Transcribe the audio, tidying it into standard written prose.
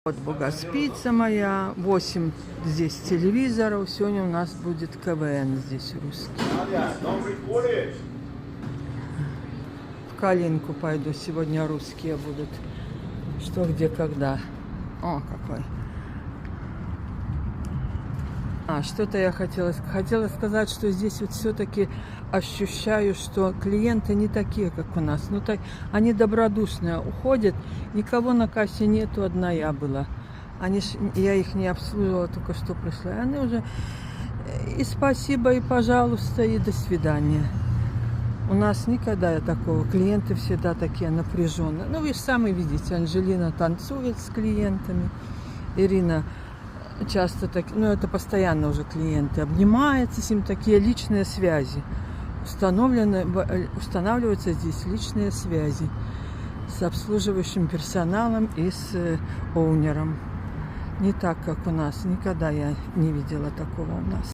Вот Богоспица моя, 8 здесь телевизоров. Сегодня у нас будет КВН здесь русский. В Калинку пойду, сегодня русские будут. Что, где, когда. О, какой. Что-то я хотела сказать, что здесь вот все-таки ощущаю, что клиенты не такие, как у нас. Ну, так, они добродушные, уходят, никого на кассе нету, одна я была. Я их не обслуживала, только что пришла. И они уже и спасибо, и пожалуйста, и до свидания. У нас никогда такого. Клиенты всегда такие напряженные. Ну, вы же сами видите, Анжелина танцует с клиентами, Ирина часто так, ну это постоянно уже клиенты, обнимаются с ним, такие личные связи. Устанавливаются здесь личные связи с обслуживающим персоналом и с оунером. Не так, как у нас. Никогда я не видела такого у нас.